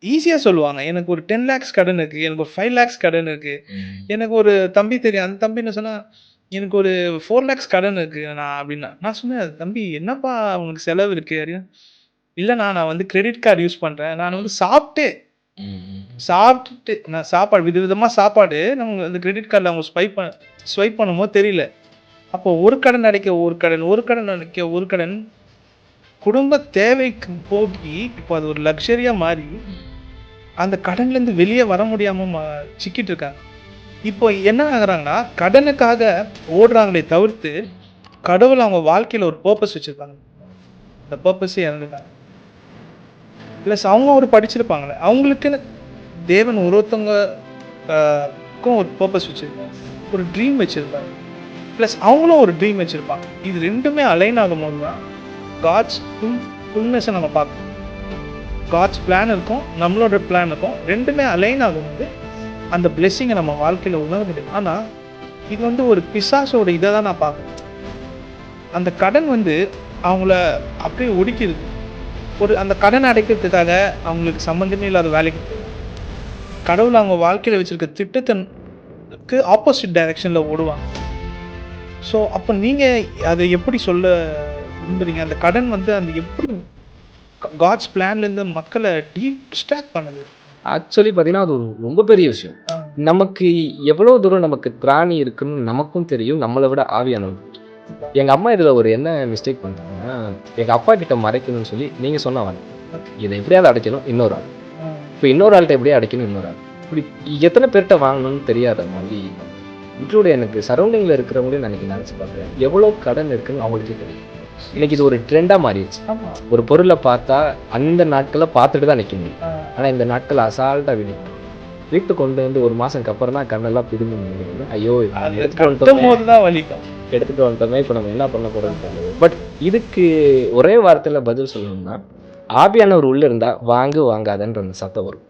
ஈஸியா சொல்லுவாங்க. எனக்கு ஒரு 10 லேக்ஸ் கடன் இருக்கு. எனக்கு ஒரு 5 லேக்ஸ் கடன் இருக்கு. ம். எனக்கு ஒரு தம்பி தெரியும். அந்த தம்பி என்ன சொன்னா, எனக்கு ஒரு 4 லேக்ஸ் கடன் இருக்கு அப்டின்னா. நான் சொன்னேன், "தம்பி என்னப்பா உனக்கு செலவு இருக்கு?" அப்டின்னா, "இல்லண்ணா நான் வந்து கிரெடிட் கார்ட் யூஸ் பண்றேன். நான் வந்து ம். சாப்ட்டுட்டு நான் சாப்பாடு விதவிதமா சாப்பாடு நம்ம அந்த கிரெடிட் கார்ட்ல அவங்க ஸ்வைப் பண்ணும்போது தெரியல. அப்போ ஒரு கடன் அடைக்க ஒரு கடன், ஒரு கடன் அடைக்க ஒரு கடன், குடும்ப தேவைக்கு போகி, இப்போ அது ஒரு லக்ஸரியா மாறி, அந்த கடன்லேருந்து வெளிய வர முடியாம சிக்கிட்டு இருக்காங்க. இப்போ என்ன ஆகுறாங்கன்னா, கடனுக்காக ஓடுறாங்களே தவிர்த்து, கடவுள் அவங்க வாழ்க்கையில ஒரு பர்ப்பஸ் வச்சிருக்காங்க. அந்த பர்ப்பஸே இழந்துட்டாங்க. பிளஸ் அவங்க ஒரு படிச்சிருப்பாங்கல்ல. அவங்களுக்குன்னு தேவன் ஒருத்தவங்க அ க்கும் ஒரு பர்ப்பஸ் வச்சிருக்காரு. ஒரு ட்ரீம் வச்சிருப்பாரு. பிளஸ் அவங்களும் ஒரு ட்ரீம் வச்சிருப்பாங்க. இது 2மே அலைன் ஆகும்போது தான் காட்ஸ் ஃபுல்னஸ நம்ம பார்க்கணும். காட்ஸ் பிளான் இருக்கும். நம்மளோட பிளான் இருக்கும். 2மே அலைன் ஆகும்போது, அந்த பிளெஸ்ஸிங்க நம்ம வாழ்க்கையில உணர முடியும். ஆனா, இது வந்து ஒரு பிசாசோட இத தான் நான் பார்க்குறேன். அந்த கடன் வந்து அவங்கள அப்படியே ஒடுக்கிருது. அந்த கடன அடைக்கிறதுக்காக அவங்களுக்கு சம்மந்தமே இல்லாத வேலைக்கு கடவுள் அவங்க வாழ்க்கையில வச்சிருக்க திட்டத்திற்கு ஆப்போசிட் டைரக்ஷன்ல ஓடுவாங்க. ஸோ, அப்ப நீங்க அத எப்படி சொல்ல விரும்புறீங்க? அந்த கடன் வந்து அந்த எப்படி காட்ஸ் பிளான்லேருந்து மக்கள டிஸ்ட்ராக்ட் பண்ணுது? ஆக்சுவலி பார்த்தீங்கன்னா, அது ஒரு ரொம்ப பெரிய விஷயம். ஆ. நமக்கு எவ்வளோ தூரம் நமக்கு திராணி இருக்குன்னு நமக்கும் தெரியும். நம்மள விட ஆவியானவர். எங்க அம்மா இதில ஒரு என்ன மிஸ்டேக் பண்ணிட்டாங்கன்னா, எங்க அப்பா கிட்ட மறைக்கணும்னு சொல்லி நீங்க சொன்ன வார்த்தை. இத எப்படியாவது அடைக்கணும் இன்னொரு ஆள். இப்ப இன்னொரு ஆள்ட்ட எப்படியோ அடைக்கணும் இன்னொரு ஆள். இப்படி எத்தன பேர்ட்ட வாங்கணும்னு தெரியாத மாதிரி, இன்க்ளூட் எனக்கு சரவுண்டிங்ல இருக்கிறவங்களையும் நான் இன்னைக்கு நெனச்சு பார்க்குறேன். எவ்வளோ கடன் இருக்குன்னு அவங்களுக்கே தெரியும். இன்னைக்கு இது ஒரு ட்ரெண்டா மாறிருச்சு. ஆமா. ஒரு பொருள பார்த்தா அந்த நாட்கள்ல பார்த்துட்டு தான் நிக்கணும். ஆ. ஆனா இந்த நாட்கள் அசால்ட்டா வீட்டுக்கு கொண்டு வந்து 1 மாசம்க்கு அப்புறம் தான் கண்ணெல்லாம் பிதுங்கி முடியுது. ஐயோ! அது எடுத்துட்டு வந்துட்டோமே கட்டும்போது தான் வலிக்கும். எடுத்துட்டு வந்துட்டோமே இப்ப நம்ம என்ன பண்ண போறோம்னு தெரியல. பட் இதுக்கு ஒரே வார்த்தையில பதில் சொல்லணும்னா, ஆவியானவர் உள்ள இருந்தா வாங்காதன்ற அந்த சத்தம் வரும்.